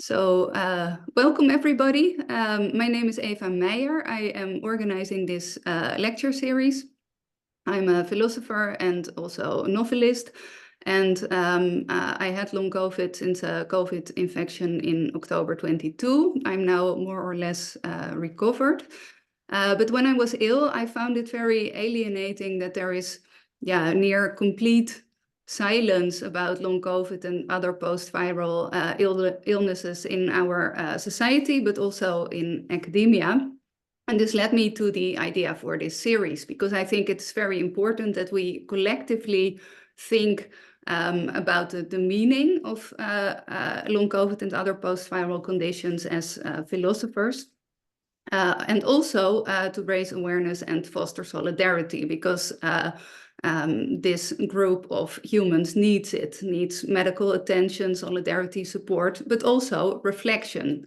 Welcome everybody. My name is Eva Meijer. I am organizing this lecture series. I'm a philosopher and also a novelist. And I had long COVID since a COVID infection in October 22. I'm now more or less recovered. But when I was ill, I found it very alienating that there is near complete silence about long COVID and other post-viral illnesses in our society, but also in academia. And this led me to the idea for this series, because I think it's very important that we collectively think about the meaning of long COVID and other post-viral conditions as philosophers. And also to raise awareness and foster solidarity, because this group of humans needs medical attention, solidarity, support, but also reflection.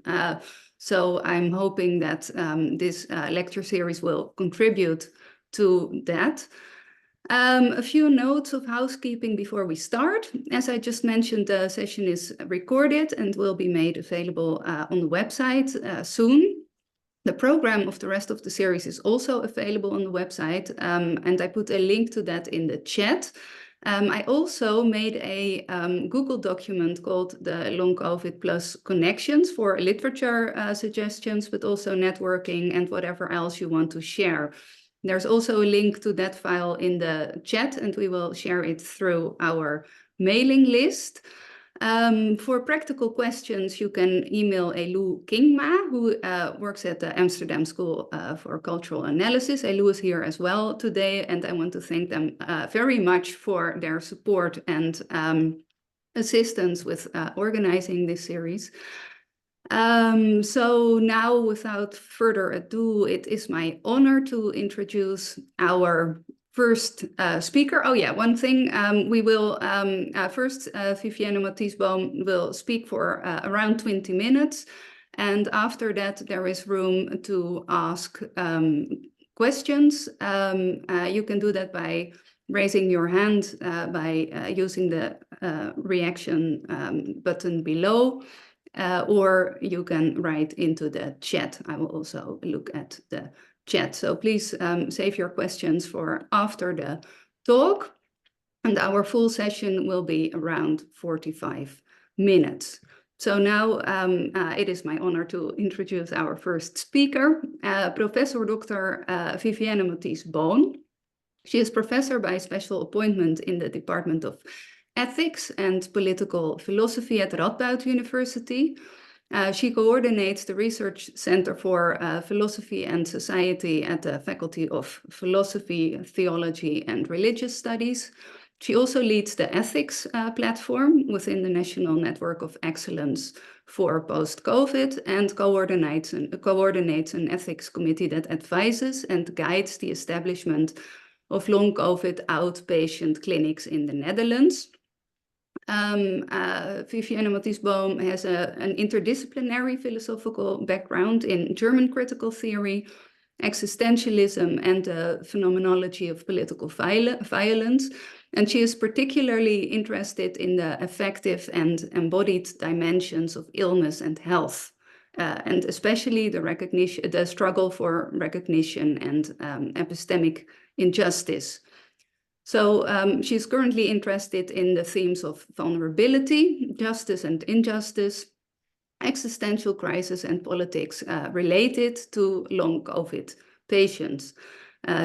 So I'm hoping that this lecture series will contribute to that. A few notes of housekeeping before we start. As I just mentioned, the session is recorded and will be made available on the website soon. The program of the rest of the series is also available on the website, and I put a link to that in the chat. I also made a Google document called the Long COVID Plus Connections for literature suggestions, but also networking and whatever else you want to share. There's also a link to that file in the chat, and we will share it through our mailing list. For practical questions, you can email Elu Kingma, who works at the Amsterdam School for Cultural Analysis. Elu is here as well today, and I want to thank them very much for their support and assistance with organizing this series. So now, without further ado, it is my honor to introduce our first speaker. Oh yeah, one thing, we will first, Vivienne and Matthies-Boon will speak for around 20 minutes. And after that, there is room to ask questions. You can do that by raising your hand, by using the reaction button below, or you can write into the chat. I will also look at the chat. So please save your questions for after the talk. And our full session will be around 45 minutes. So now it is my honor to introduce our first speaker, Professor Dr. Vivienne Matthies-Boon. She is professor by special appointment in the Department of Ethics and Political Philosophy at Radboud University. She coordinates the Research Center for Philosophy and Society at the Faculty of Philosophy, Theology and Religious Studies. She also leads the ethics platform within the National Network of Excellence for Post-COVID and coordinates an ethics committee that advises and guides the establishment of long COVID outpatient clinics in the Netherlands. Vivienne Matthies-Boon has an interdisciplinary philosophical background in German critical theory, existentialism, and the phenomenology of political violence. And she is particularly interested in the affective and embodied dimensions of illness and health, and especially the struggle for recognition and epistemic injustice. So she's currently interested in the themes of vulnerability, justice and injustice, existential crisis and politics related to long COVID patients.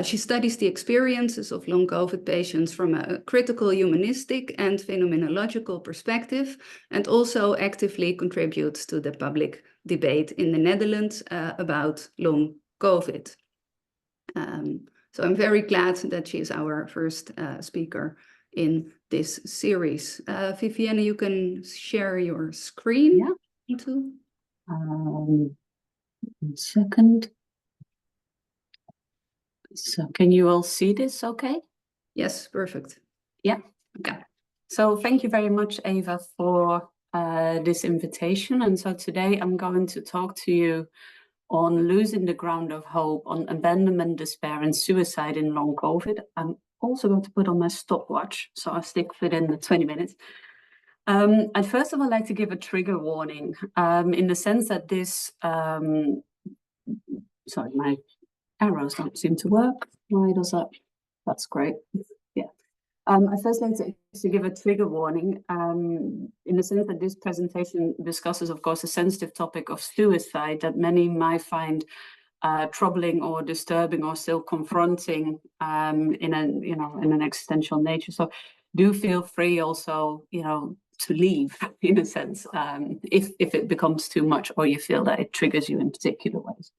She studies the experiences of long COVID patients from a critical humanistic and phenomenological perspective, and also actively contributes to the public debate in the Netherlands about long COVID. So I'm very glad that she is our first speaker in this series. Vivienne, you can share your screen. Yeah. Too. 1 second. So can you all see this okay? Yes, perfect. Yeah, okay. So thank you very much, Eva, for this invitation. And so today I'm going to talk to you on losing the ground of hope, on abandonment, despair, and suicide in long COVID. I'm also going to put on my stopwatch, so I'll stick within the 20 minutes. I'd first of all like to give a trigger warning in the sense that this, sorry, my arrows don't seem to work. Why does that? That's great. Yeah. I first like to give a trigger warning in the sense that this presentation discusses, of course, a sensitive topic of suicide that many might find troubling or disturbing or still confronting in an existential nature. So do feel free also, to leave in a sense if it becomes too much or you feel that it triggers you in particular ways.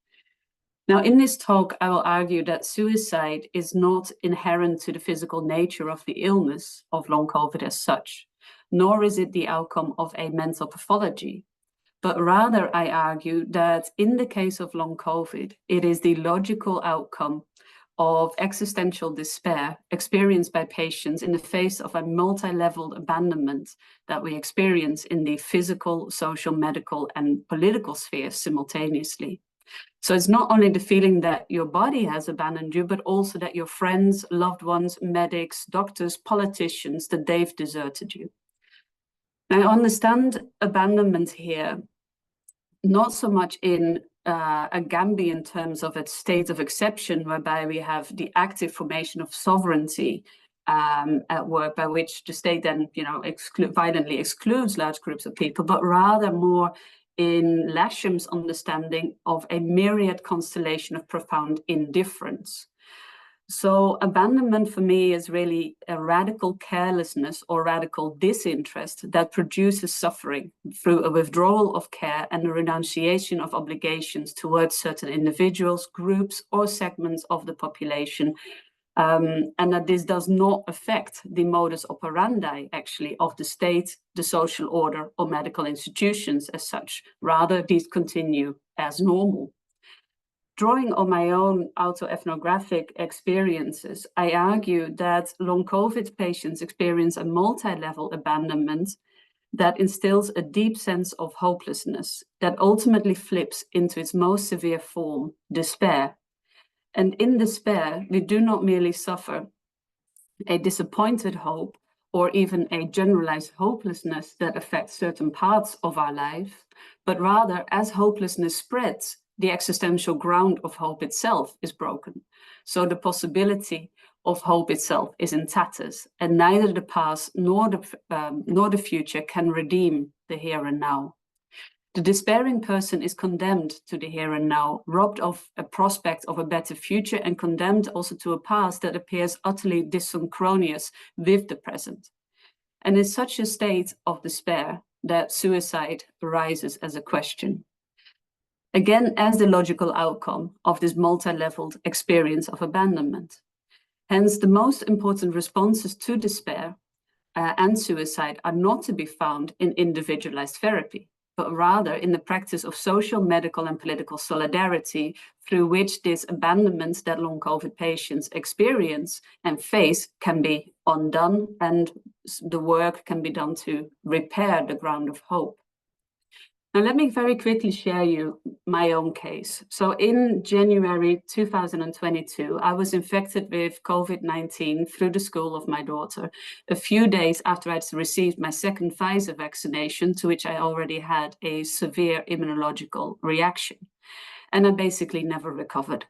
Now, in this talk, I will argue that suicide is not inherent to the physical nature of the illness of long COVID as such, nor is it the outcome of a mental pathology. But rather, I argue that in the case of long COVID, it is the logical outcome of existential despair experienced by patients in the face of a multi-leveled abandonment that we experience in the physical, social, medical, and political spheres simultaneously. So it's not only the feeling that your body has abandoned you, but also that your friends, loved ones, medics, doctors, politicians, that they've deserted you. I understand abandonment here, not so much in a Gambia in terms of its state of exception, whereby we have the active formation of sovereignty at work, by which the state then, violently excludes large groups of people, but rather more in Lasham's understanding of a myriad constellation of profound indifference. So abandonment for me is really a radical carelessness or radical disinterest that produces suffering through a withdrawal of care and a renunciation of obligations towards certain individuals, groups, or segments of the population. And that this does not affect the modus operandi, actually, of the state, the social order, or medical institutions as such. Rather, these continue as normal. Drawing on my own autoethnographic experiences, I argue that long COVID patients experience a multi-level abandonment that instills a deep sense of hopelessness that ultimately flips into its most severe form, despair. And in despair, we do not merely suffer a disappointed hope or even a generalized hopelessness that affects certain parts of our life, but rather, as hopelessness spreads, the existential ground of hope itself is broken. So the possibility of hope itself is in tatters, and neither the past nor the future can redeem the here and now. The despairing person is condemned to the here and now, robbed of a prospect of a better future, and condemned also to a past that appears utterly dissynchronous with the present. And in such a state of despair that suicide arises as a question. Again, as the logical outcome of this multi-leveled experience of abandonment. Hence, the most important responses to despair and suicide are not to be found in individualized therapy, but rather in the practice of social, medical, and political solidarity through which this abandonment that long COVID patients experience and face can be undone, and the work can be done to repair the ground of hope. Now, let me very quickly share you my own case. So in January 2022, I was infected with COVID-19 through the school of my daughter, a few days after I'd received my second Pfizer vaccination, to which I already had a severe immunological reaction. And I basically never recovered.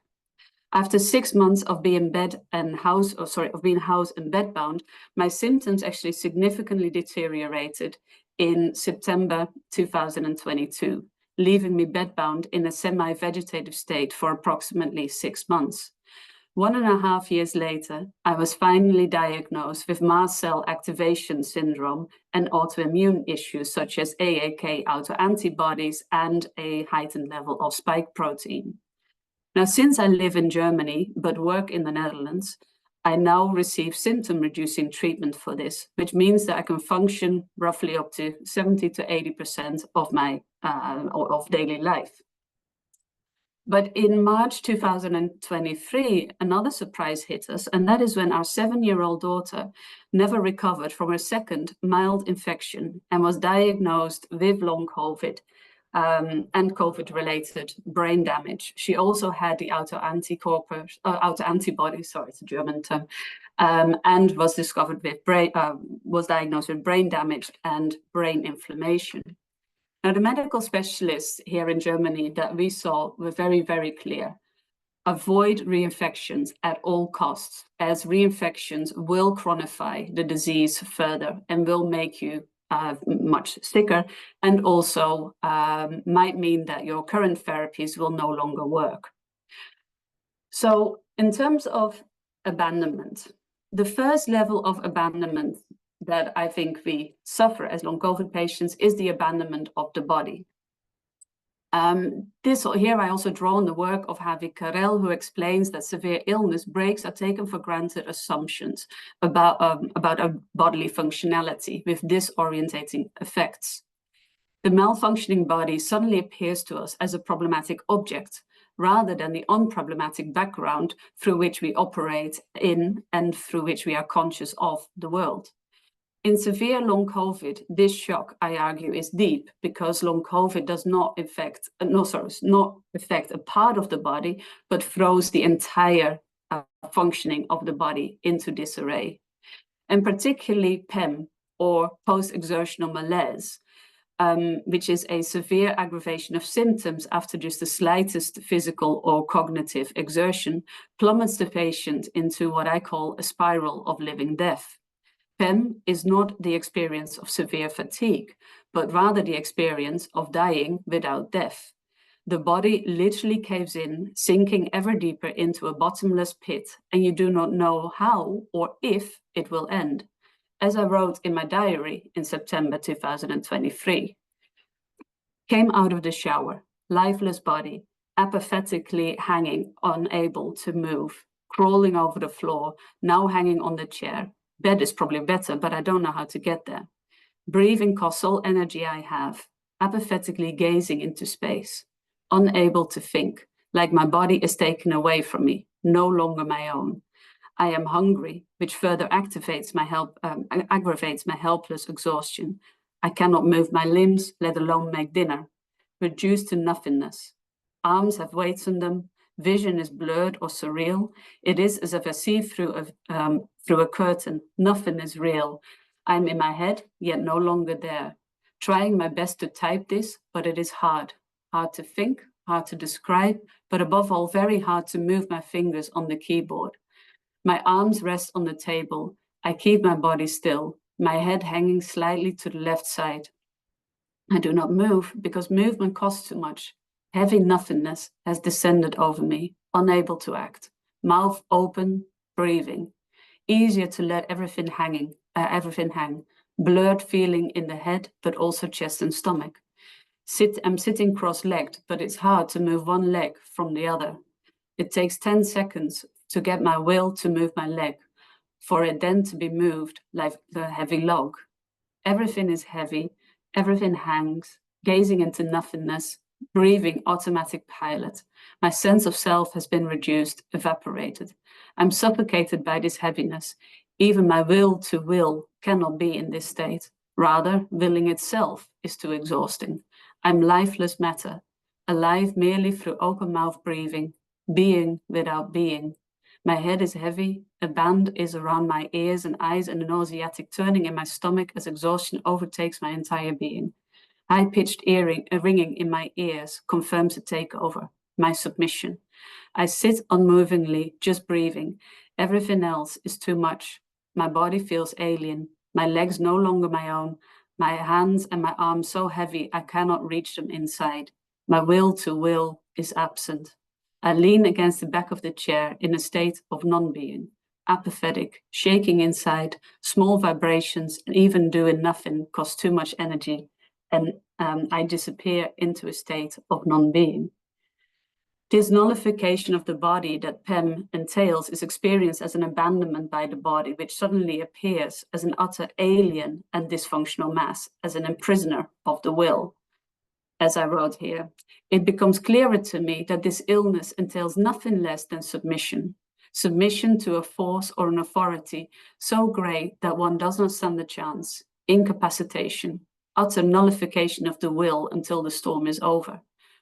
After 6 months of being housed and bedbound, my symptoms actually significantly deteriorated in September 2022, leaving me bedbound in a semi-vegetative state for approximately 6 months. 1.5 years later, I was finally diagnosed with mast cell activation syndrome and autoimmune issues such as AAK autoantibodies and a heightened level of spike protein. Now, since I live in Germany but work in the Netherlands, I now receive symptom-reducing treatment for this, which means that I can function roughly up to 70 to 80% of my daily life. But in March 2023, another surprise hit us, and that is when our 7-year-old daughter never recovered from her second mild infection and was diagnosed with long COVID and COVID-related brain damage. She also had the autoantibody, sorry, it's a German term, and was discovered with was diagnosed with brain damage and brain inflammation. Now, the medical specialists here in Germany that we saw were very, very clear. Avoid reinfections at all costs, as reinfections will chronify the disease further and will make you much sicker, and also might mean that your current therapies will no longer work. So in terms of abandonment, the first level of abandonment that I think we suffer as long COVID patients is the abandonment of the body. Here I also draw on the work of Javi Carrel, who explains that severe illness breaks are taken for granted assumptions about a bodily functionality with disorientating effects. The malfunctioning body suddenly appears to us as a problematic object, rather than the unproblematic background through which we operate in and through which we are conscious of the world. In severe long COVID, this shock, I argue, is deep because long COVID does not affect a part of the body, but throws the entire functioning of the body into disarray. And particularly PEM, or post-exertional malaise, which is a severe aggravation of symptoms after just the slightest physical or cognitive exertion, plummets the patient into what I call a spiral of living death. PEM is not the experience of severe fatigue, but rather the experience of dying without death. The body literally caves in, sinking ever deeper into a bottomless pit, and you do not know how or if it will end. As I wrote in my diary in September 2023, came out of the shower, lifeless body, apathetically hanging, unable to move, crawling over the floor, now hanging on the chair. Bed is probably better, but I don't know how to get there. Breathing costs all energy I have, apathetically gazing into space, unable to think, like my body is taken away from me, no longer my own. I am hungry, which further aggravates my helpless exhaustion. I cannot move my limbs, let alone make dinner. Reduced to nothingness. Arms have weights on them. Vision is blurred or surreal. It is as if I see through a curtain. Nothing is real. I'm in my head, yet no longer there. Trying my best to type this, but it is hard. Hard to think, hard to describe, but above all, very hard to move my fingers on the keyboard. My arms rest on the table. I keep my body still, my head hanging slightly to the left side. I do not move because movement costs too much. Heavy nothingness has descended over me, unable to act. Mouth open, breathing. Easier to let everything hang. Blurred feeling in the head, but also chest and stomach. I'm sitting cross-legged, but it's hard to move one leg from the other. It takes 10 seconds to get my will to move my leg, for it then to be moved like a heavy log. Everything is heavy, everything hangs, gazing into nothingness, breathing automatic pilot. My sense of self has been reduced, evaporated. I'm suffocated by this heaviness. Even my will to will cannot be in this state. Rather, willing itself is too exhausting. I'm lifeless matter, alive merely through open mouth breathing, being without being. My head is heavy, a band is around my ears and eyes, and a nauseatic turning in my stomach as exhaustion overtakes my entire being. High-pitched ringing in my ears confirms a takeover, my submission. I sit unmovingly, just breathing. Everything else is too much. My body feels alien. My legs no longer my own. My hands and my arms so heavy I cannot reach them inside. My will to will is absent. I lean against the back of the chair in a state of non-being, apathetic, shaking inside, small vibrations, and even doing nothing costs too much energy, and I disappear into a state of non-being. This nullification of the body that PEM entails is experienced as an abandonment by the body, which suddenly appears as an utter alien and dysfunctional mass, as an imprisoner of the will. As I wrote here, it becomes clearer to me that this illness entails nothing less than submission. Submission to a force or an authority so great that one does not stand a chance. Incapacitation, utter nullification of the will until the storm is over.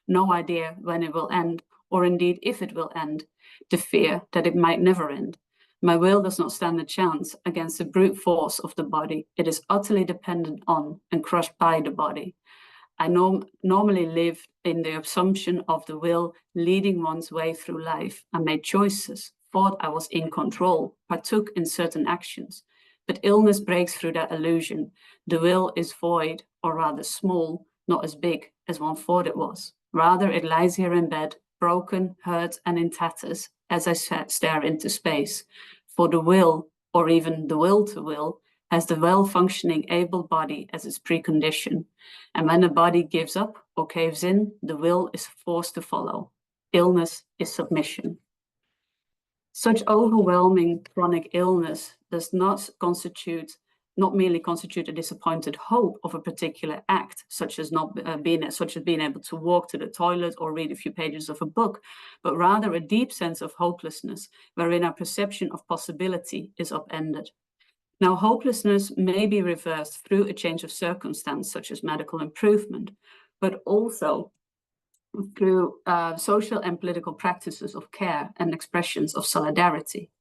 No idea when it will end, or indeed if it will end, the fear that it might never end. My will does not stand a chance against the brute force of the body. It is utterly dependent on and crushed by the body. I normally live in the assumption of the will leading one's way through life. I made choices, thought I was in control, partook in certain actions. But illness breaks through that illusion. The will is void, or rather small, not as big as one thought it was. Rather, it lies here in bed, broken, hurt, and in tatters, as I stare into space. For the will, or even the will to will, has the well-functioning, able body as its precondition. And when the body gives up or caves in, the will is forced to follow. Illness is submission. Such overwhelming chronic illness does not merely constitute a disappointed hope of a particular act, such as being able to walk to the toilet or read a few pages of a book, but rather a deep sense of hopelessness, wherein our perception of possibility is upended. Now, hopelessness may be reversed through a change of circumstance, such as medical improvement, but also through social and political practices of care and expressions of solidarity.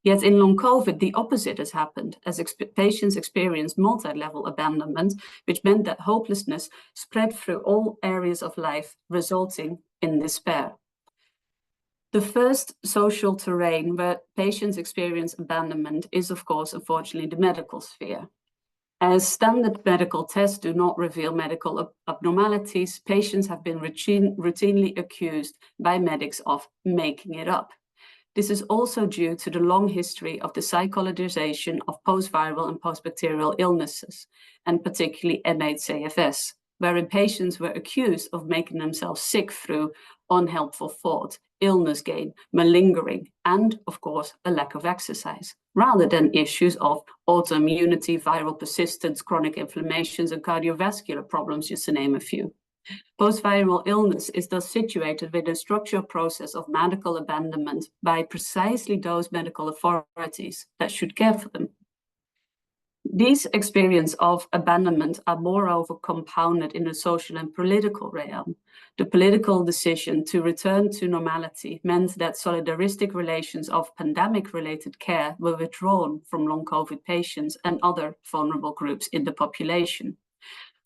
Yet in long COVID, the opposite has happened, as patients experienced multi-level abandonment, which meant that hopelessness spread through all areas of life, resulting in despair. The first social terrain where patients experience abandonment is, of course, unfortunately, the medical sphere. As standard medical tests do not reveal medical abnormalities, patients have been routinely accused by medics of making it up. This is also due to the long history of the psychologization of post-viral and post-bacterial illnesses, and particularly MHCFS, wherein patients were accused of making themselves sick through unhelpful thought, illness gain, malingering, and, of course, a lack of exercise, rather than issues of autoimmunity, viral persistence, chronic inflammations, and cardiovascular problems, just to name a few. Post-viral illness is thus situated within a structural process of medical abandonment by precisely those medical authorities that should care for them. These experiences of abandonment are moreover compounded in the social and political realm. The political decision to return to normality meant that solidaristic relations of pandemic-related care were withdrawn from long COVID patients and other vulnerable groups in the population.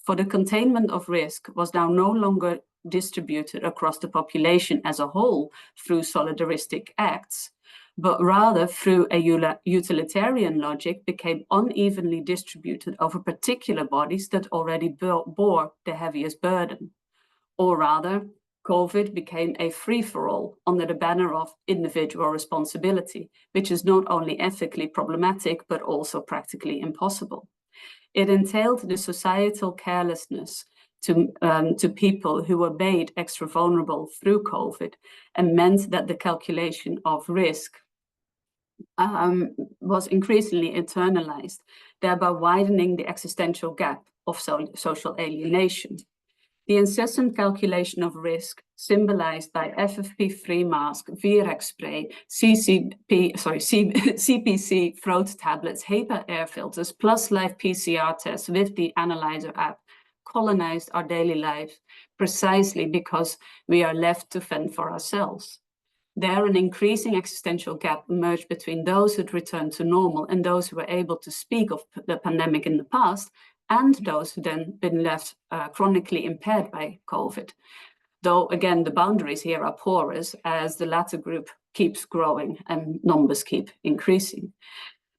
For the containment of risk was now no longer distributed across the population as a whole through solidaristic acts, but rather through a utilitarian logic became unevenly distributed over particular bodies that already bore the heaviest burden. Or rather, COVID became a free-for-all under the banner of individual responsibility, which is not only ethically problematic, but also practically impossible. It entailed the societal carelessness to people who were made extra vulnerable through COVID, and meant that the calculation of risk was increasingly internalized, thereby widening the existential gap of social alienation. The incessant calculation of risk, symbolized by FFP3 mask, VREX spray, CPC throat tablets, HEPA air filters, plus live PCR tests with the Analyzer app, colonized our daily lives precisely because we are left to fend for ourselves. There, an increasing existential gap emerged between those who'd returned to normal and those who were able to speak of the pandemic in the past, and those who then been left chronically impaired by COVID. Though, again, the boundaries here are porous as the latter group keeps growing and numbers keep increasing.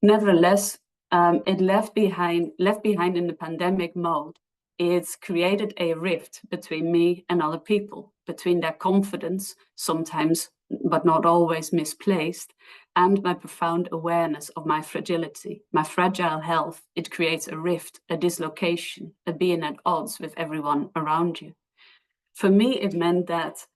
Nevertheless, it left behind in the pandemic mode, it's created a rift between me and other people, between their confidence, sometimes but not always misplaced, and my profound awareness of my fragility, my fragile health. It creates a rift, a dislocation, a being at odds with everyone around you. For me, it meant that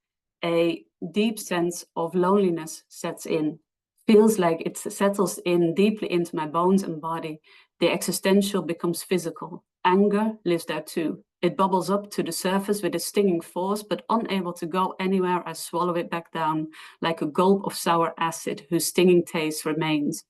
a deep sense of loneliness sets in, feels like it settles in deeply into my bones and body. The existential becomes physical. Anger lives there too. It bubbles up to the surface with a stinging force, but unable to go anywhere, I swallow it back down like a gulp of sour acid whose stinging taste remains.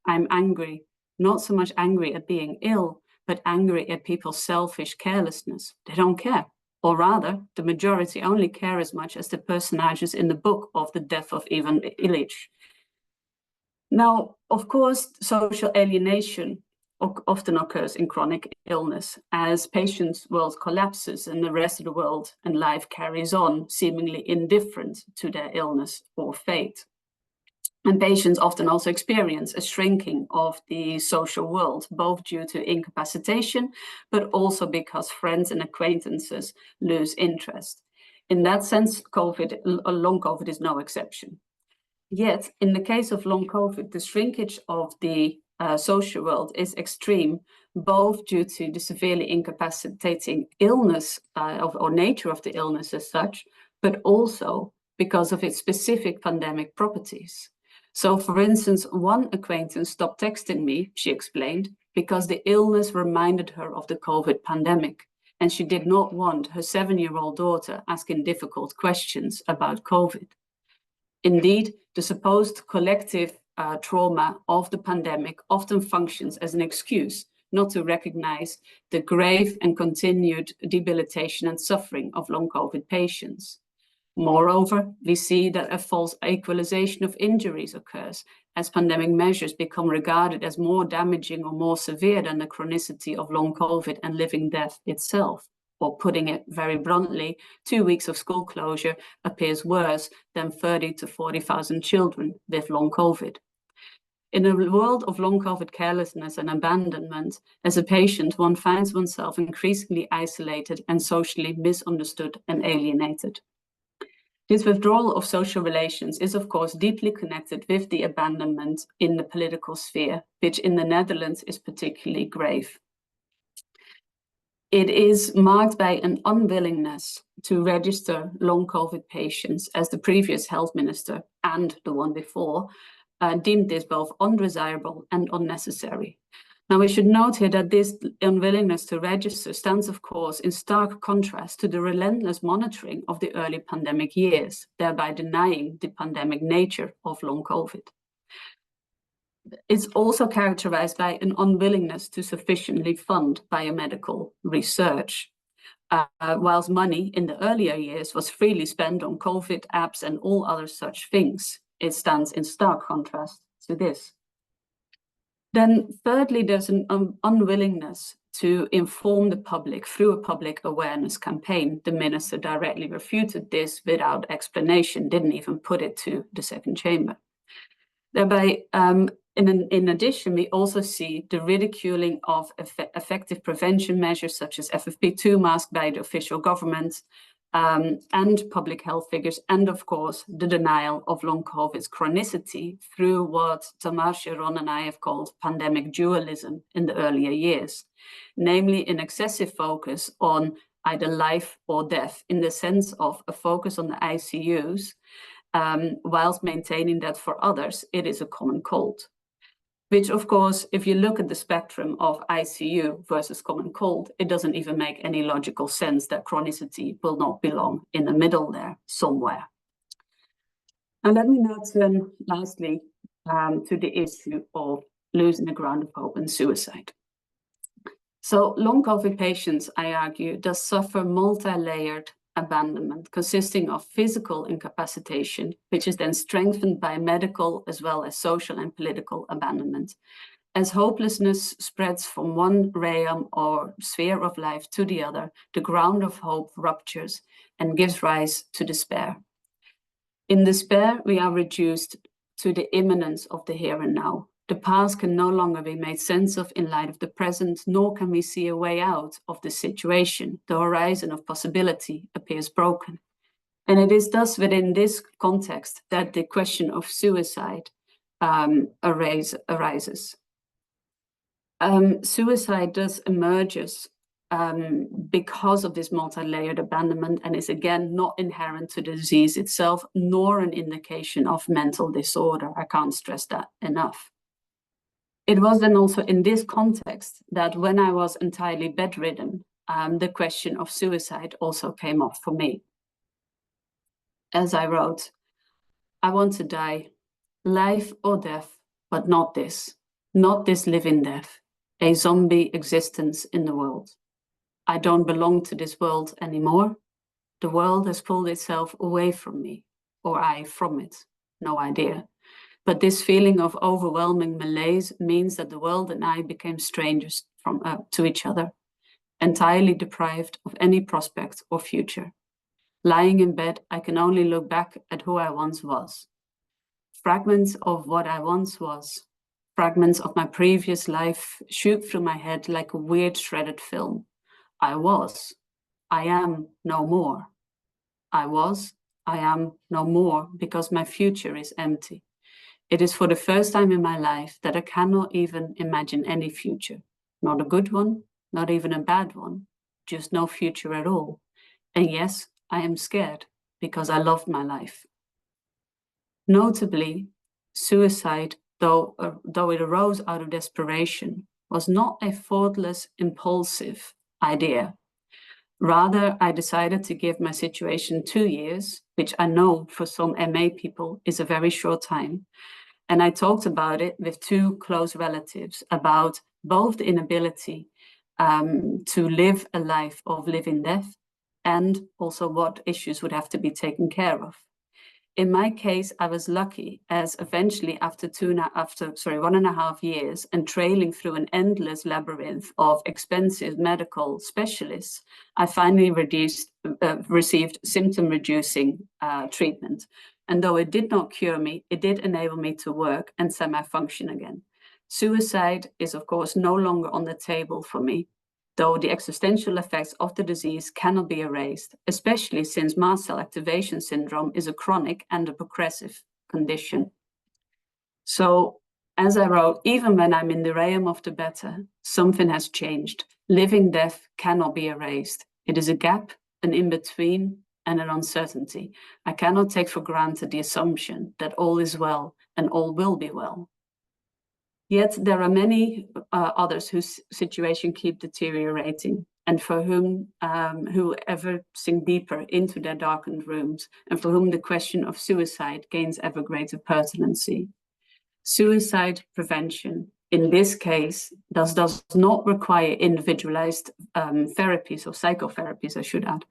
I'm angry, not so much angry at being ill, but angry at people's selfish carelessness. They don't care. Or rather, the majority only care as much as the personages in the book of The Death of Ivan Ilyich. Now, of course, social alienation often occurs in chronic illness as patients' world collapses and the rest of the world and life carries on, seemingly indifferent to their illness or fate. And patients often also experience a shrinking of the social world, both due to incapacitation, but also because friends and acquaintances lose interest. In that sense, long COVID is no exception. Yet, in the case of long COVID, the shrinkage of the social world is extreme, both due to the severely incapacitating illness or nature of the illness as such, but also because of its specific pandemic properties. So, for instance, one acquaintance stopped texting me, she explained, because the illness reminded her of the COVID pandemic, and she did not want her 7-year-old daughter asking difficult questions about COVID. Indeed, the supposed collective trauma of the pandemic often functions as an excuse not to recognize the grave and continued debilitation and suffering of long COVID patients. Moreover, we see that a false equalization of injuries occurs as pandemic measures become regarded as more damaging or more severe than the chronicity of long COVID and living death itself. Or putting it very bluntly, 2 weeks of school closure appears worse than 30 to 40,000 children with long COVID. In a world of long COVID carelessness and abandonment, as a patient, one finds oneself increasingly isolated and socially misunderstood and alienated. This withdrawal of social relations is, of course, deeply connected with the abandonment in the political sphere, which in the Netherlands is particularly grave. It is marked by an unwillingness to register long COVID patients, as the previous health minister and the one before deemed this both undesirable and unnecessary. Now, we should note here that this unwillingness to register stands, of course, in stark contrast to the relentless monitoring of the early pandemic years, thereby denying the pandemic nature of long COVID. It's also characterized by an unwillingness to sufficiently fund biomedical research. Whilst money in the earlier years was freely spent on COVID apps and all other such things, it stands in stark contrast to this. Then thirdly, there's an unwillingness to inform the public through a public awareness campaign. The minister directly refuted this without explanation, didn't even put it to the second chamber. Thereby, in addition, we also see the ridiculing of effective prevention measures such as FFP2 masks by the official government and public health figures, and of course, the denial of long COVID's chronicity through what Tamás, Sharon, and I have called pandemic dualism in the earlier years, namely an excessive focus on either life or death, in the sense of a focus on the ICUs, whilst maintaining that for others, it is a common cold. Which, of course, if you look at the spectrum of ICU versus common cold, it doesn't even make any logical sense that chronicity will not belong in the middle there somewhere. And let me now turn lastly to the issue of losing the ground of hope and suicide. So long COVID patients, I argue, does suffer multi-layered abandonment consisting of physical incapacitation, which is then strengthened by medical as well as social and political abandonment. As hopelessness spreads from one realm or sphere of life to the other, the ground of hope ruptures and gives rise to despair. In despair, we are reduced to the imminence of the here and now. The past can no longer be made sense of in light of the present, nor can we see a way out of the situation. The horizon of possibility appears broken. And it is thus within this context that the question of suicide arises. Suicide thus emerges because of this multi-layered abandonment and is again not inherent to the disease itself, nor an indication of mental disorder. I can't stress that enough. It was then also in this context that when I was entirely bedridden, the question of suicide also came up for me. As I wrote, I want to die, life or death, but not this living death. a zombie existence in the world. I don't belong to this world anymore. The world has pulled itself away from me, or I from it, no idea. But this feeling of overwhelming malaise means that the world and I became strangers to each other, entirely deprived of any prospect or future. Lying in bed, I can only look back at who I once was. Fragments of what I once was, fragments of my previous life shoot through my head like a weird shredded film. I was, I am no more. I was, I am no more because my future is empty. It is for the first time in my life that I cannot even imagine any future. Not a good one, not even a bad one, just no future at all. And yes, I am scared because I loved my life. Notably, suicide, though it arose out of desperation, was not a thoughtless, impulsive idea. Rather, I decided to give my situation 2 years, which I know for some MA people is a very short time. And I talked about it with 2 close relatives about both the inability to live a life of living death and also what issues would have to be taken care of. In my case, I was lucky as eventually after 1.5 years and trailing through an endless labyrinth of expensive medical specialists, I finally received symptom reducing treatment. And though it did not cure me, it did enable me to work and semi-function again. Suicide is, of course, no longer on the table for me, though the existential effects of the disease cannot be erased, especially since mast cell activation syndrome is a chronic and a progressive condition. So, as I wrote, even when I'm in the realm of the better, something has changed. Living death cannot be erased. It is a gap, an in-between, and an uncertainty. I cannot take for granted the assumption that all is well and all will be well. Yet there are many others whose situation keep deteriorating and for whom ever sink deeper into their darkened rooms and for whom the question of suicide gains ever greater pertinency. Suicide prevention, in this case, does not require individualized therapies or psychotherapies, I should add,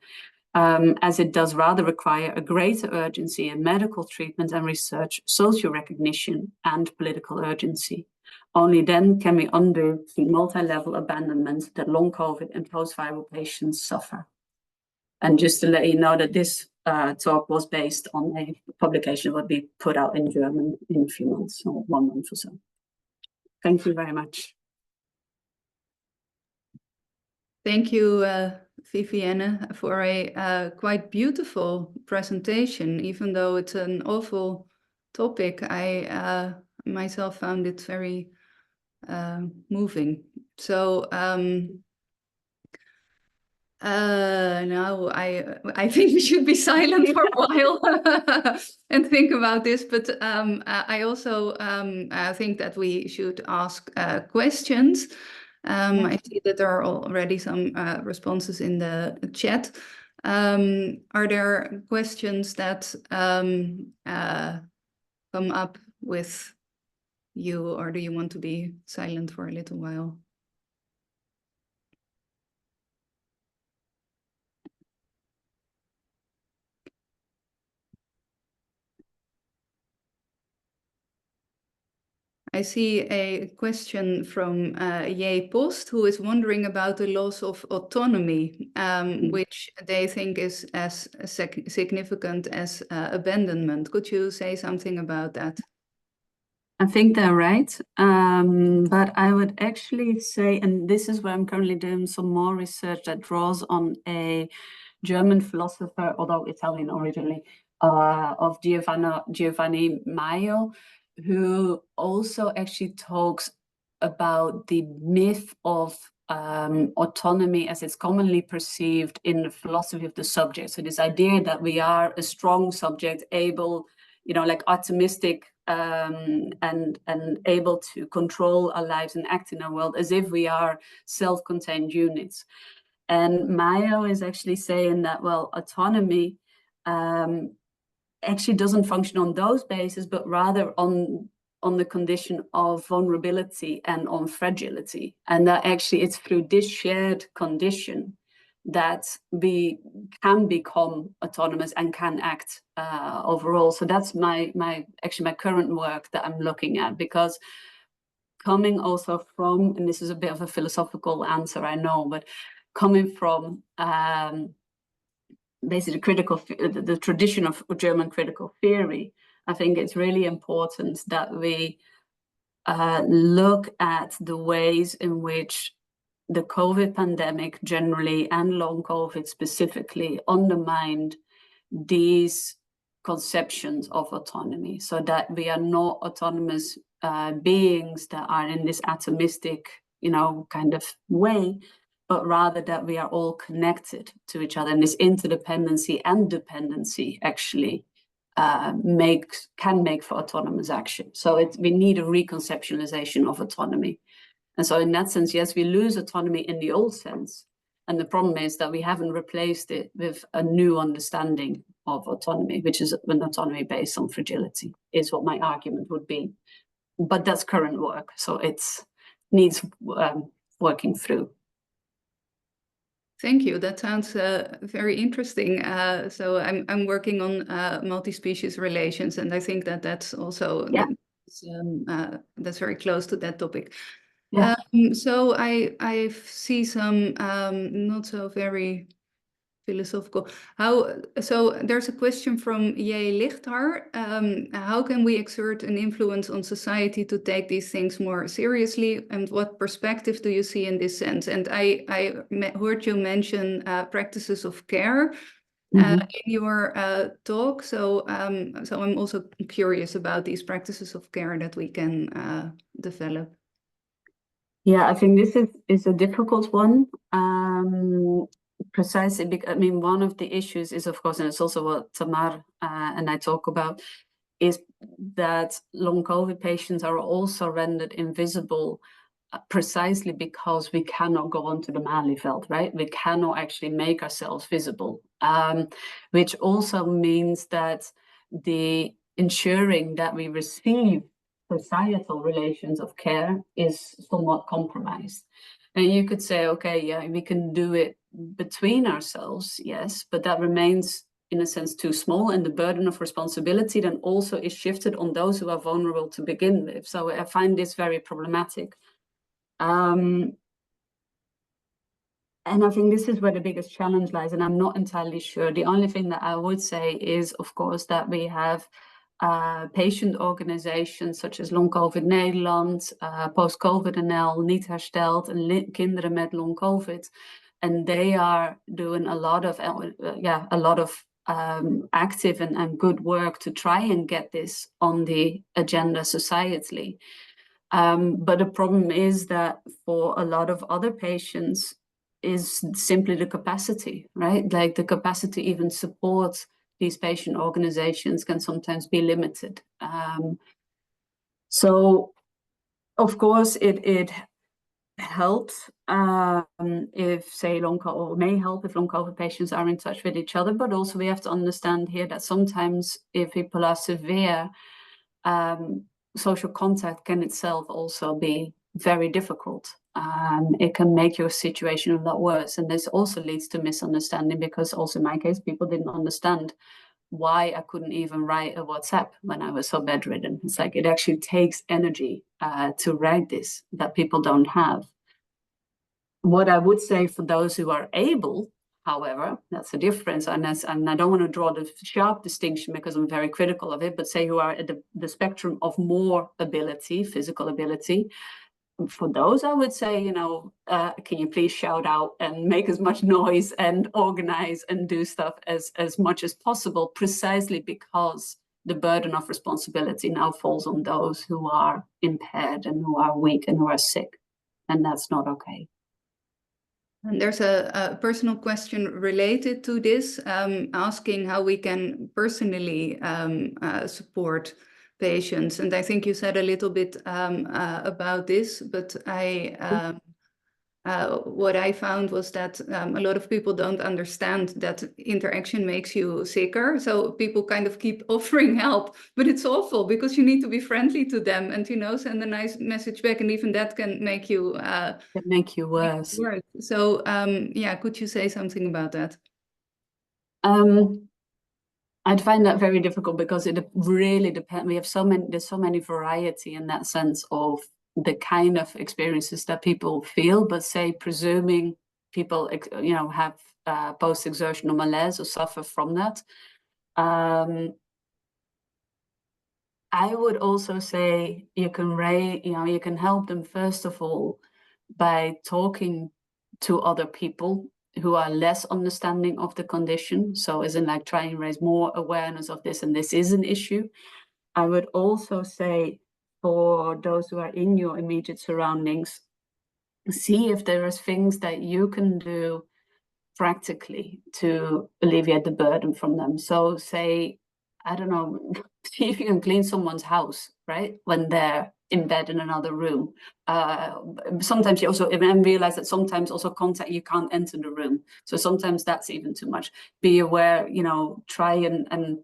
as it does rather require a greater urgency in medical treatment and research, social recognition, and political urgency. Only then can we undo the multi-level abandonment that long COVID and post-viral patients suffer. And just to let you know that this talk was based on a publication that will be put out in German in a few months, or 1 month or so. Thank you very much. Thank you, Vivienne, for a quite beautiful presentation. Even though it's an awful topic, I myself found it very moving. So now I think we should be silent for a while and think about this. But I also think that we should ask questions. I see that there are already some responses in the chat. Are there questions that come up with you, or do you want to be silent for a little while? I see a question from Jay Post, who is wondering about the loss of autonomy, which they think is as significant as abandonment. Could you say something about that? I think they're right, but I would actually say, and this is where I'm currently doing some more research that draws on a German philosopher, although Italian originally, of Giovanni Maio, who also actually talks about the myth of autonomy as it's commonly perceived in the philosophy of the subject. So this idea that we are a strong subject, able, like optimistic, and able to control our lives and act in our world as if we are self-contained units. And Mayo is actually saying that, well, autonomy actually doesn't function on those bases, but rather on on the condition of vulnerability and on fragility. And that actually it's through this shared condition that we can become autonomous and can act overall. So that's my current work that I'm looking at, because coming also from, and this is a bit of a philosophical answer, I know, but coming from basically the tradition of German critical theory, I think it's really important that we look at the ways in which the COVID pandemic generally and long COVID specifically undermined these conceptions of autonomy, so that we are not autonomous beings that are in this atomistic, kind of way, but rather that we are all connected to each other. And this interdependency and dependency actually can make for autonomous action. So we need a reconceptualization of autonomy. And so in that sense, yes, we lose autonomy in the old sense. And the problem is that we haven't replaced it with a new understanding of autonomy, which is an autonomy based on fragility, is what my argument would be. But that's current work, so it needs working through. Thank you. That sounds very interesting. So I'm working on multi-species relations, and I think that's also that's very close to that topic. Yeah. So I see some not so very philosophical. So there's a question from J. Lichthar. How can we exert an influence on society to take these things more seriously? And what perspective do you see in this sense? And I heard you mention practices of care in your talk. So I'm also curious about these practices of care that we can develop. Yeah, I think this is a difficult one. Precisely because, one of the issues is, of course, and it's also what Tamar and I talk about, is that long COVID patients are also rendered invisible precisely because we cannot go onto the Malieveld, right? We cannot actually make ourselves visible, which also means that the ensuring that we receive societal relations of care is somewhat compromised. And you could say, okay, yeah, we can do it between ourselves, yes, but that remains in a sense too small, and the burden of responsibility then also is shifted on those who are vulnerable to begin with. So I find this very problematic. And I think this is where the biggest challenge lies, and I'm not entirely sure. The only thing that I would say is, of course, that we have patient organizations such as Long COVID Nederland, Post-COVID NL, Niet Hersteld, and Kinderen met Long COVID. And they are doing a lot of active and good work to try and get this on the agenda societally. But the problem is that for a lot of other patients is simply the capacity, right? Like the capacity to even support these patient organizations can sometimes be limited. So, of course, it helps if, say, or may help if long COVID patients are in touch with each other, but also we have to understand here that sometimes if people are severe, social contact can itself also be very difficult. It can make your situation a lot worse, and this also leads to misunderstanding, because also in my case, people didn't understand why I couldn't even write a WhatsApp when I was so bedridden. It's like it actually takes energy to write this that people don't have. What I would say for those who are able, however, that's a difference, and I don't want to draw the sharp distinction because I'm very critical of it, but say who are at the spectrum of more ability, physical ability, for those I would say, can you please shout out and make as much noise and organize and do stuff as much as possible, precisely because the burden of responsibility now falls on those who are impaired and who are weak and who are sick, and that's not okay. And there's a personal question related to this, asking how we can personally support patients. And I think you said a little bit about this, but what I found was that a lot of people don't understand that interaction makes you sicker. So people kind of keep offering help, but it's awful because you need to be friendly to them and, you know, send a nice message back. And even that can make you worse. So yeah, could you say something about that? I'd find that very difficult because it really depends. We have there's so many variety in that sense of the kind of experiences that people feel, but say presuming people, you know, have post-exertional malaise or suffer from that. I would also say you can help them first of all by talking to other people who are less understanding of the condition. So isn't like trying to raise more awareness of this, and this is an issue. I would also say for those who are in your immediate surroundings, see if there are things that you can do practically to alleviate the burden from them. So say, I don't know, see if you can clean someone's house, right? When they're in bed in another room. Sometimes you also even realize that sometimes also contact, you can't enter the room. So sometimes that's even too much. Be aware, you know, try and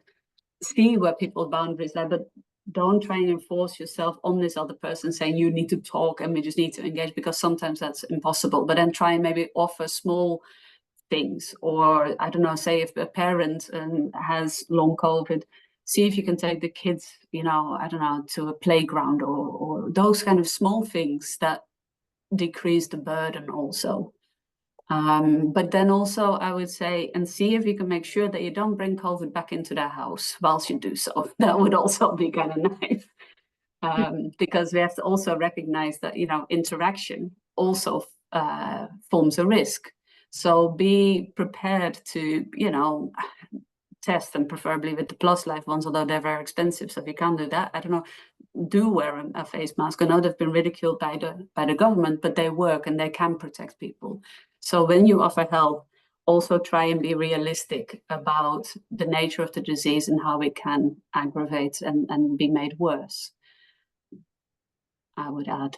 see where people's boundaries are, but don't try and enforce yourself on this other person saying you need to talk and we just need to engage, because sometimes that's impossible. But then try and maybe offer small things, or I don't know, say if a parent has long COVID, see if you can take the kids, you know, I don't know, to a playground or those kind of small things that decrease the burden also. But then also I would say, and see if you can make sure that you don't bring COVID back into their house whilst you do so. That would also be kind of nice. Because we have to also recognize that, you know, interaction also forms a risk. So be prepared to, you know, test, and preferably with the Plus Life ones, although they're very expensive. So if you can't do that, I don't know, do wear a face mask. I know they've been ridiculed by the government, but they work and they can protect people. So when you offer help, also try and be realistic about the nature of the disease and how it can aggravate and be made worse, I would add.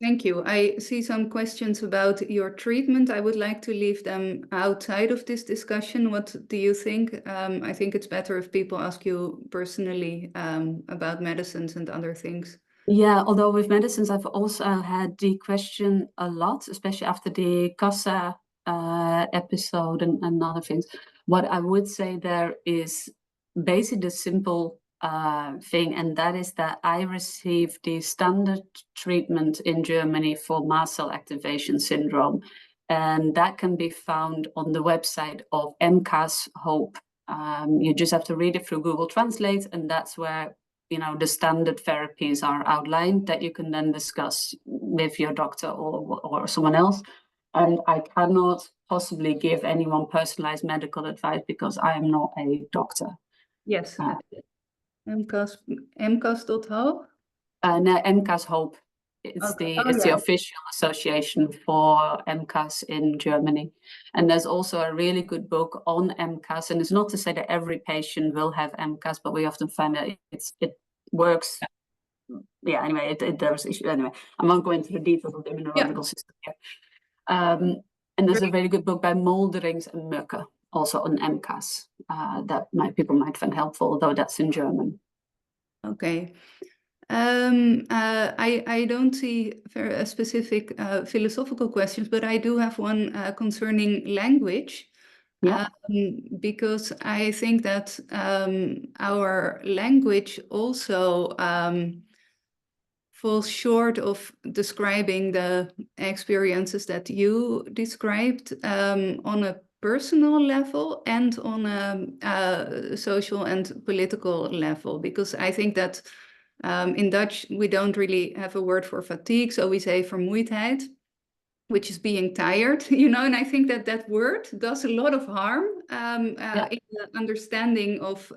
Thank you. I see some questions about your treatment. I would like to leave them outside of this discussion. What do you think? I think it's better if people ask you personally about medicines and other things. Yeah, although with medicines, I've also had the question a lot, especially after the CASA episode and other things. What I would say there is basically the simple thing, and that is that I received the standard treatment in Germany for mast cell activation syndrome, and that can be found on the website of MCAS Hope. You just have to read it through Google Translate, and that's where, you know, the standard therapies are outlined that you can then discuss with your doctor or someone else. And I cannot possibly give anyone personalized medical advice because I am not a doctor. Yes. MCAS.hope? No, MCAS Hope. It's the official association for MCAS in Germany. And there's also a really good book on MCAS. And it's not to say that every patient will have MCAS, but we often find that it works. Yeah, anyway, there's issues. Anyway, I'm not going into the details of the immunological system here. And there's a very good book by Molderings and Möcke, also on MCAS, that people might find helpful, although that's in German. Okay. I don't see very specific philosophical questions, but I do have one concerning language. Yeah. Because I think that our language also falls short of describing the experiences that you described on a personal level and on a social and political level, because I think that in Dutch we don't really have a word for fatigue, so we say vermoeidheid, which is being tired, you know, and I think that that word does a lot of harm in the understanding of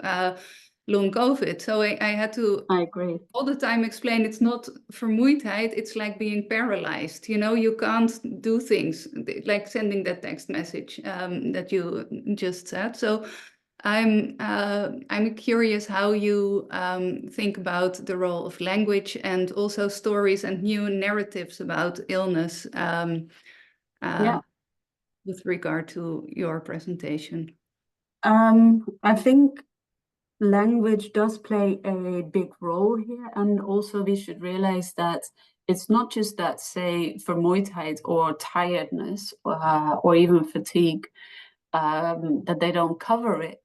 long COVID. So I had to I agree. all the time explain it's not vermoeidheid, it's like being paralyzed. You know, you can't do things, like sending that text message that you just said. So I'm curious how you think about the role of language and also stories and new narratives about illness with regard to your presentation? I think language does play a big role here, and also we should realize that it's not just that, say, vermoeidheid or tiredness or even fatigue, that they don't cover it,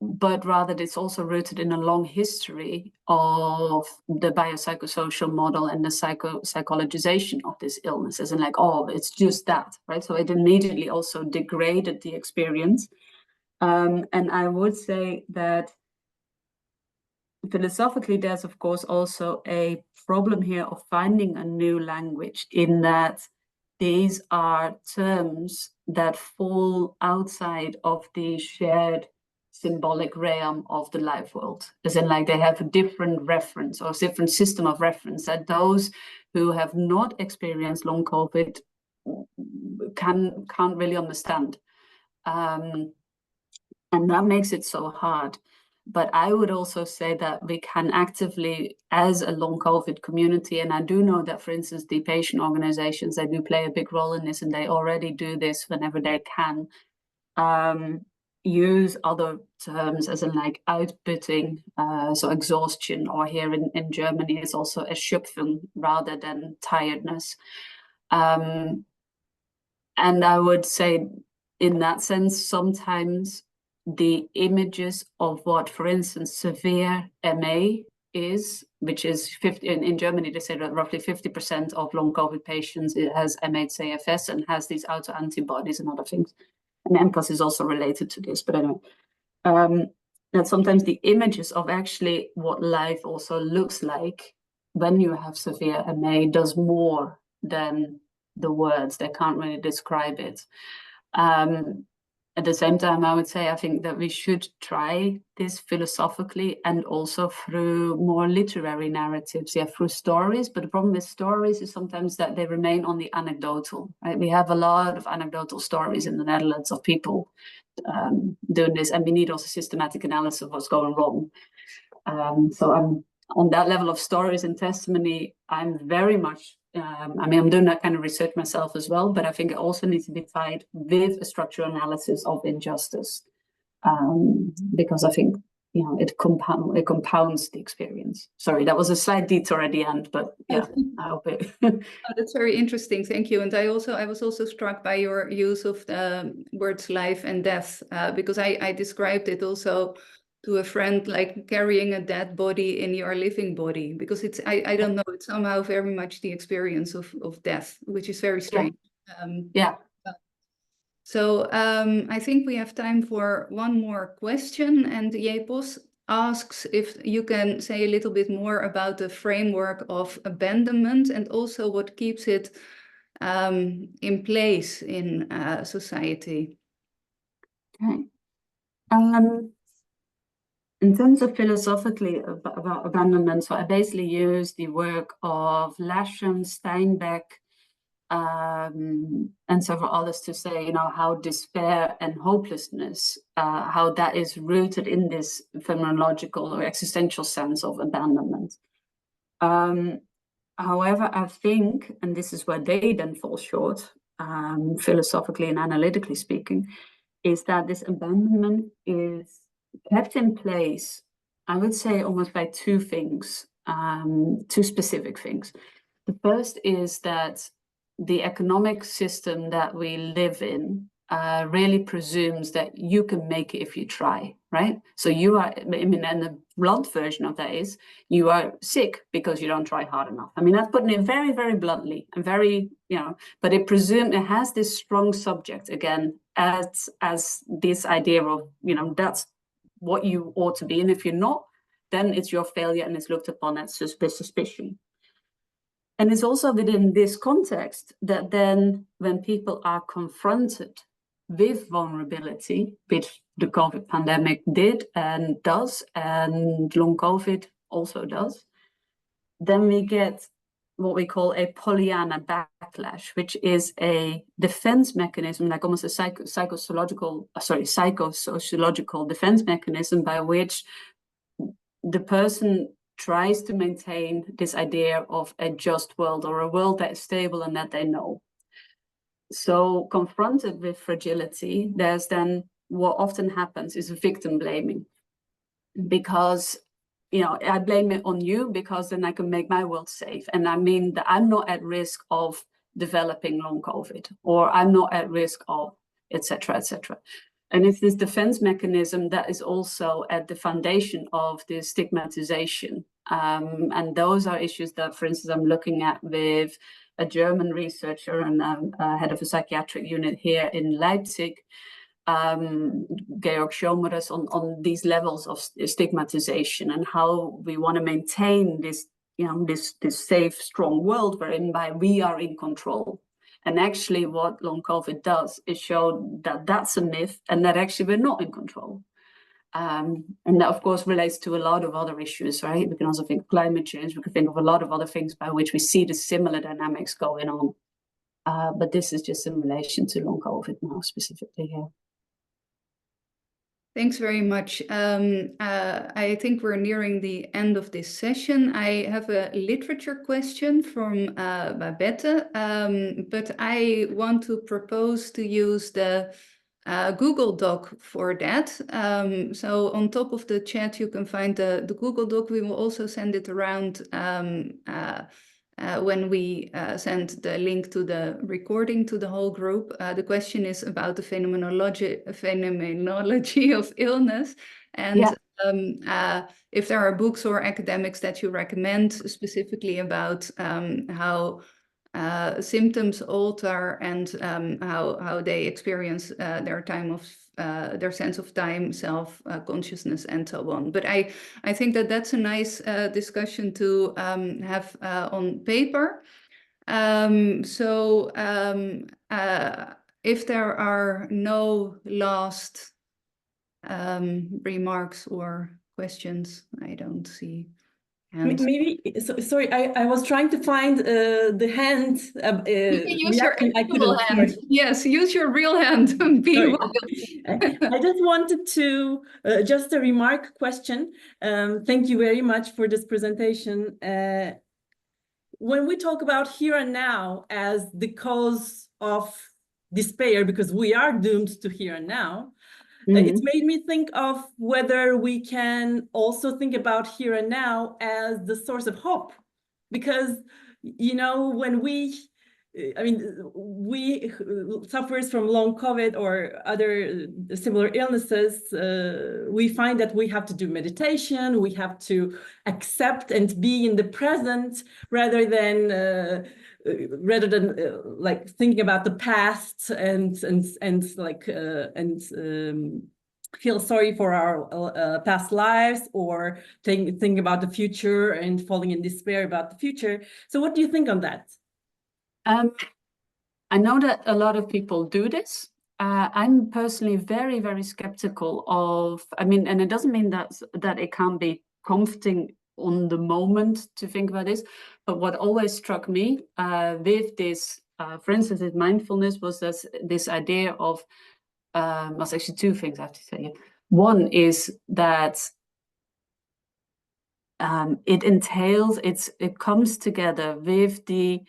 but rather it's also rooted in a long history of the biopsychosocial model and the psychologization of this illness, as in like, oh, it's just that, right? So it immediately also degraded the experience. And I would say that philosophically, there's of course also a problem here of finding a new language, in that these are terms that fall outside of the shared symbolic realm of the life world, as in like they have a different reference or a different system of reference that those who have not experienced long COVID can't really understand. And that makes it so hard. But I would also say that we can actively, as a long COVID community, and I do know that, for instance, the patient organizations, they do play a big role in this, and they already do this whenever they can, use other terms, as in like outputting, so exhaustion, or here in Germany it's also erschöpfung rather than tiredness. And I would say in that sense, sometimes the images of what, for instance, severe MA is, which is 50, in Germany, they say that roughly 50% of long COVID patients, it has MHCFS and has these autoantibodies and other things. And MCAS is also related to this, but anyway, that sometimes the images of actually what life also looks like when you have severe MA does more than the words. They can't really describe it. At the same time, I would say I think that we should try this philosophically and also through more literary narratives, through stories. But the problem with stories is sometimes that they remain on the anecdotal, right? We have a lot of anecdotal stories in the Netherlands of people doing this, and we need also systematic analysis of what's going wrong. So I'm on that level of stories and testimony, I'm very much, I mean, I'm doing that kind of research myself as well, but I think it also needs to be tied with a structural analysis of injustice, because I think, you know, it compounds the experience. Sorry, that was a slight detour at the end, but yeah, I hope it. Oh, that's very interesting, thank you. And I was also struck by your use of the words life and death, because I described it also to a friend, like carrying a dead body in your living body, because it's, I don't know, it's somehow very much the experience of death, which is very strange. So I think we have time for one more question, and Jepos asks if you can say a little bit more about the framework of abandonment and also what keeps it in place in society. Okay. In terms of philosophically about abandonment, so I basically use the work of Lasham, Steinbeck, and several others to say, you know, how despair and hopelessness, how that is rooted in this phenomenological or existential sense of abandonment. However, I think, and this is where they then fall short, philosophically and analytically speaking, is that this abandonment is kept in place, I would say, almost by two things, two specific things. The first is that the economic system that we live in really presumes that you can make it if you try, right? So you are, I mean, and the blunt version of that is you are sick because you don't try hard enough. I mean, that's putting it very, very bluntly and very, you know, but it has this strong subject again as this idea of, you know, that's what you ought to be. And if you're not, then it's your failure and it's looked upon as suspicion. And it's also within this context that then when people are confronted with vulnerability, which the COVID pandemic did and does, and long COVID also does, then we get what we call a Pollyanna backlash, which is a defense mechanism, like almost a psychosociological defense mechanism by which the person tries to maintain this idea of a just world, or a world that is stable and that they know. So confronted with fragility, there's then what often happens is victim blaming, because I blame it on you because then I can make my world safe, and I mean that I'm not at risk of developing long COVID, or I'm not at risk of etc., etc. And it's this defense mechanism that is also at the foundation of this stigmatization. And those are issues that, for instance, I'm looking at with a German researcher and head of a psychiatric unit here in Leipzig, Georg Schomeres, on these levels of stigmatization and how we want to maintain this, this safe, strong world whereby we are in control. And actually what long COVID does is show that that's a myth and that actually we're not in control. And that, of course, relates to a lot of other issues, right? We can also think of climate change. We can think of a lot of other things by which we see the similar dynamics going on. But this is just in relation to long COVID now, specifically here. Thanks very much. I think we're nearing the end of this session. I have a literature question from Babette, but I want to propose to use the Google Doc for that. So on top of the chat, you can find the Google Doc. We will also send it around when we send the link to the recording to the whole group. The question is about the phenomenology of illness, and if there are books or academics that you recommend specifically about how symptoms alter and how they experience their time of their sense of time, self-consciousness, and so on. But I think that that's a nice discussion to have on paper. If there are no last remarks or questions, I don't see hands. Maybe, sorry, I was trying to find the hand. You can use your reaction. actual hand. Yes, use your real hand. I just wanted to, just a remark question. Thank you very much for this presentation. When we talk about here and now as the cause of despair, because we are doomed to here and now, it's made me think of whether we can also think about here and now as the source of hope. Because, when we suffers from long COVID or other similar illnesses, we find that we have to do meditation, we have to accept and be in the present rather than like thinking about the past and feel sorry for our past lives, or think about the future and falling in despair about the future. So what do you think on that? I know that a lot of people do this. I'm personally very, very skeptical of, and it doesn't mean that it can't be comforting on the moment to think about this, but what always struck me with this, for instance, with mindfulness, was this idea of, well, actually two things I have to say. One is that it comes together with the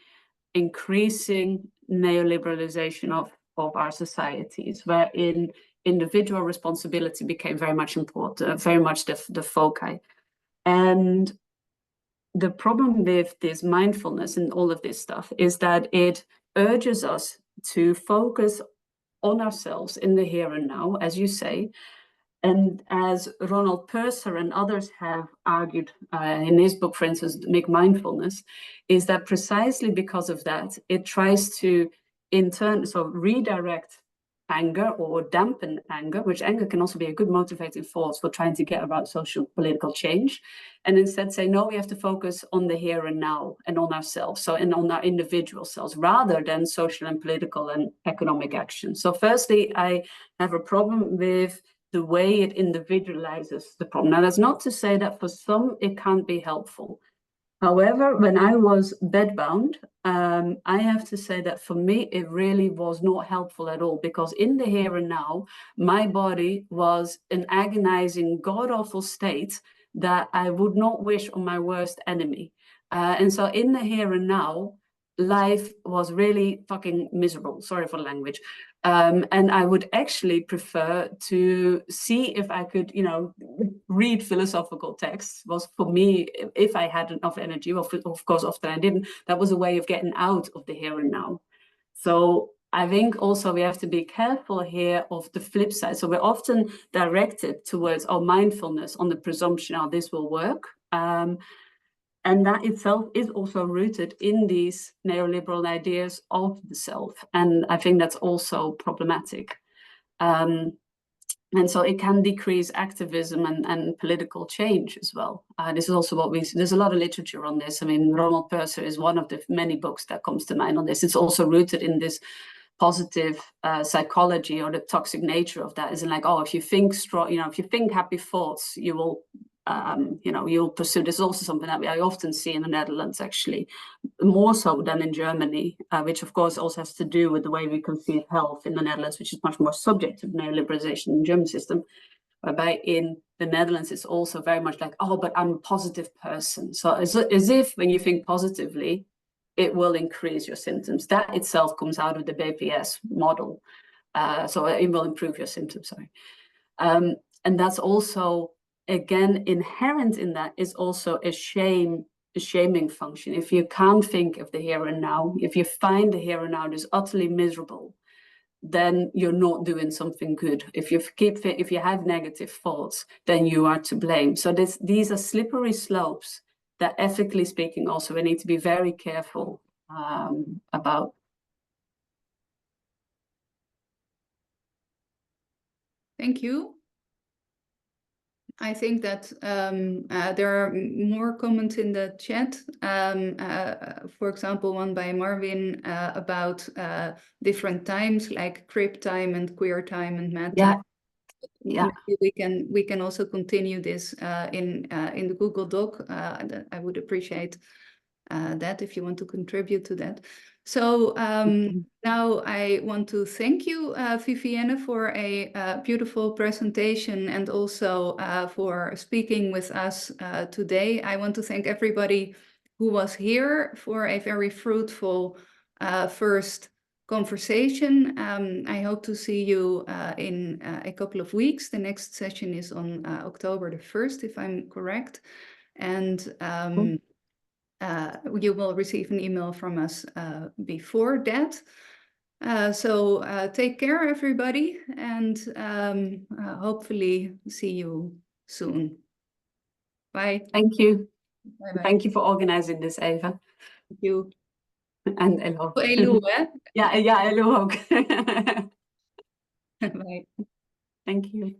increasing neoliberalization of our societies, wherein individual responsibility became very much important, very much the foci. And the problem with this mindfulness and all of this stuff is that it urges us to focus on ourselves in the here and now, as you say. And as Ronald Purser and others have argued in his book, for instance, Make Mindfulness, is that precisely because of that, it tries to in turn redirect anger or dampen anger, which anger can also be a good motivating force for trying to get about social political change, and instead say, no, we have to focus on the here and now and on ourselves, and on our individual selves, rather than social and political and economic action. So firstly, I have a problem with the way it individualizes the problem. Now, that's not to say that for some it can't be helpful. However, when I was bedbound, I have to say that for me, it really was not helpful at all, because in the here and now, my body was an agonizing, god-awful state that I would not wish on my worst enemy. And so in the here and now, life was really fucking miserable. Sorry for the language. And I would actually prefer to see if I could, you know, read philosophical texts. Was for me, if I had enough energy, well, of course, often I didn't, that was a way of getting out of the here and now. So I think also we have to be careful here of the flip side. So we're often directed towards our mindfulness on the presumption, oh, this will work. And that itself is also rooted in these neoliberal ideas of the self. And I think that's also problematic. And so it can decrease activism and political change as well. This is also what we see. There's a lot of literature on this. I mean, Ronald Purser is one of the many books that comes to mind on this. It's also rooted in this positive psychology, or the toxic nature of that. Isn't like, oh, if you think strong, you know, if you think happy thoughts, you will, you know, you'll pursue. This is also something that I often see in the Netherlands, actually, more so than in Germany, which of course also has to do with the way we conceive health in the Netherlands, which is much more subject to neoliberalization in the German system. Whereby in the Netherlands, it's also very much like, oh, but I'm a positive person. So as if when you think positively, it will increase your symptoms. That itself comes out of the BPS model. So it will improve your symptoms, sorry. And that's also, again, inherent in that is also a shaming function. If you can't think of the here and now, if you find the here and now is utterly miserable, then you're not doing something good. If you have negative thoughts, then you are to blame. So these are slippery slopes that, ethically speaking, also we need to be very careful about. Thank you. I think that there are more comments in the chat. For example, one by Marvin about different times, like crip time and queer time and mad time. Yeah. Maybe we can also continue this in the Google Doc. I would appreciate that if you want to contribute to that. So now I want to thank you, Vivienne, for a beautiful presentation, and also for speaking with us today. I want to thank everybody who was here for a very fruitful first conversation. I hope to see you in a couple of weeks. The next session is on October the 1st, if I'm correct. And you will receive an email from us before that. So take care, everybody, and hopefully see you soon. Bye. Thank you. Bye-bye. Thank you for organizing this, Eva. Thank you. And Elo. Elo, hè? Ja, Elo ook. Bye. Thank you.